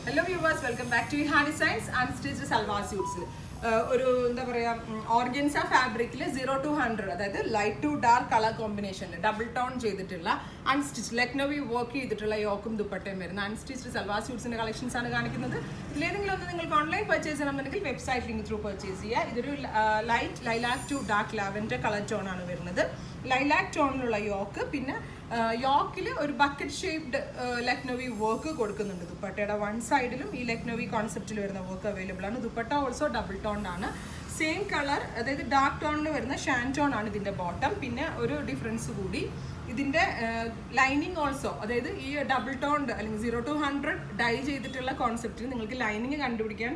Hello viewers, welcome back to Ihan Designs Unstitched Salwar Suits. ഒരു എന്താ പറയുക organza ഫാബ്രിക്കിൽ 0 to 100 അതായത് ലൈറ്റ് ടു ഡാർക്ക് കളർ കോമ്പിനേഷനിൽ ഡബിൾ ടോൺ ചെയ്തിട്ടുള്ള അൺസ്റ്റിച്ച് ലക്നോവി വർക്ക് ചെയ്തിട്ടുള്ള യോക്കും ദുപ്പട്ടയും വരുന്ന അൺസ്റ്റിച്ച്ഡ് സൽവാർ സ്യൂട്ട്സിന്റെ കളക്ഷൻസ് ആണ് കാണിക്കുന്നത്. ഇതിലേതെങ്കിലും ഒന്ന് നിങ്ങൾക്ക് ഓൺലൈൻ പർച്ചേസ് ചെയ്യണമെന്നുണ്ടെങ്കിൽ വെബ്സൈറ്റ് ലിങ്ക് ത്രൂ പർച്ചേസ് ചെയ്യുക. ഇതൊരു light lilac to dark lavender colour tone ആണ് വരുന്നത്. ലൈലാക്ക് ടോണിലുള്ള യോക്ക്, പിന്നെ യോക്കിൽ ഒരു ബക്കറ്റ് ഷേപ്ഡ് ലക്നോവി വർക്ക് കൊടുക്കുന്നുണ്ട്. ദുപ്പട്ടയുടെ വൺ സൈഡിലും ഈ ലക്നോവി കോൺസെപ്റ്റിൽ വരുന്ന വർക്ക് അവൈലബിൾ ആണ്. ദുപ്പട്ട ഓൾസോ ഡബിൾ ടോൺ ആണ്. സെയിം കളർ, അതായത് ഡാർക്ക് ടോണിൽ വരുന്ന ഷാൻ ടോൺ ആണ് ഇതിൻ്റെ ബോട്ടം. പിന്നെ ഒരു ഡിഫറൻസ് കൂടി, ഇതിൻ്റെ ലൈനിങ് ഓൾസോ, അതായത് ഈ ഡബിൾ ടോൺഡ് അല്ലെങ്കിൽ 0 to 100 ഡൈ ചെയ്തിട്ടുള്ള കോൺസെപ്റ്റിൽ നിങ്ങൾക്ക് ലൈനിങ് കണ്ടുപിടിക്കാൻ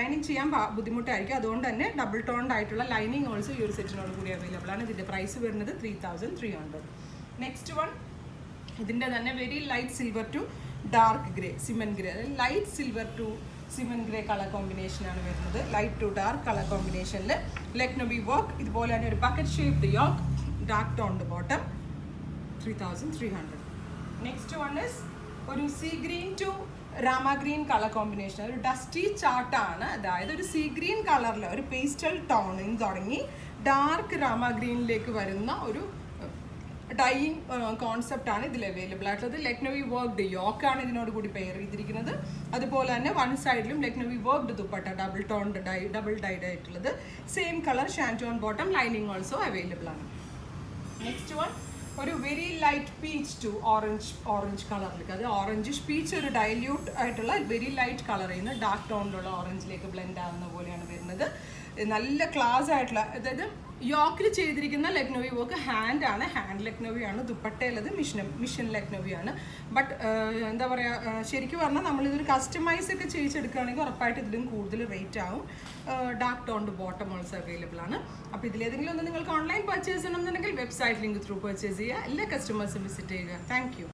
ലൈനിങ് ചെയ്യാൻ ബുദ്ധിമുട്ടായിരിക്കും. അതുകൊണ്ട് തന്നെ ഡബിൾ ടോൺഡ് ആയിട്ടുള്ള ലൈനിങ് ഓൾസോ ഈ ഒരു സെറ്റിനോട് കൂടി അവൈലബിൾ ആണ്. ഇതിൻ്റെ പ്രൈസ് വരുന്നത് 3300. നെക്സ്റ്റ് വൺ, ഇതിൻ്റെ തന്നെ very light silver to dark grey, cement grey, അതായത് light silver to cement grey colour കോമ്പിനേഷനാണ് വരുന്നത്. ലൈറ്റ് ടു ഡാർക്ക് കളർ കോമ്പിനേഷനിൽ ലക്നോവി വർക്ക്, ഇതുപോലെ തന്നെ ഒരു bucket shaped yoke, dark toned bottom, 3300. Next one is ഒരു sea green to rama green colour combination. ഒരു dusty ചാർട്ടാണ്, അതായത് ഒരു സീ ഗ്രീൻ കളറിൽ ഒരു പേസ്റ്റൽ ടോണിൽ തുടങ്ങി ഡാർക്ക് രാമ ഗ്രീനിലേക്ക് വരുന്ന ഒരു ഡൈയിങ് കോൺസെപ്റ്റാണ് ഇതിൽ അവൈലബിൾ ആയിട്ടുള്ളത്. ലക്നോവി വർക്ക്ഡ് യോക്കാണ് ഇതിനോട് കൂടി പെയർ ചെയ്തിരിക്കുന്നത്. അതുപോലെ തന്നെ വൺ സൈഡിലും Lucknowi worked dupatta double dyed ആയിട്ടുള്ളത്. Same colour shantoon bottom, lining also available ആണ്. നെക്സ്റ്റ് വൺ ഒരു very light peach to orange കളറിലേക്ക്, അത് ഓറഞ്ചിഷ് പീച്ച്, ഒരു ഡൈല്യൂട്ട് ആയിട്ടുള്ള വെരി ലൈറ്റ് കളറിൽ നിന്ന് ഡാർക്ക് ടോണിലുള്ള ഓറഞ്ചിലേക്ക് ബ്ലെൻഡ് ആവുന്ന പോലെയാണ് വരുന്നത്. നല്ല ക്ലാസ് ആയിട്ടുള്ള, അതായത് യോക്കിൽ ചെയ്തിരിക്കുന്ന ലക്നോവി വർക്ക് ഹാൻഡ് ലക്നോവി ആണ്. ദുപ്പട്ടയുള്ളത് മിഷൻ ലക്നോവി ആണ്. ബട്ട് എന്താ പറയുക, ശരിക്കും പറഞ്ഞാൽ നമ്മളിതൊരു കസ്റ്റമൈസ് ഒക്കെ ചെയ്തെടുക്കുകയാണെങ്കിൽ ഉറപ്പായിട്ട് ഇതിലും കൂടുതൽ റേറ്റ് ആവും. Dark toned bottom also available ആണ്. അപ്പോൾ ഇതിലേതെങ്കിലും ഒന്ന് നിങ്ങൾക്ക് ഓൺലൈൻ പർച്ചേസ് ചെയ്യണമെന്നുണ്ടെങ്കിൽ വെബ്സൈറ്റ് ലിങ്ക് ത്രൂ പർച്ചേസ് ചെയ്യുക. എല്ലാ കസ്റ്റമേഴ്സും വിസിറ്റ് ചെയ്യുക. Thank you.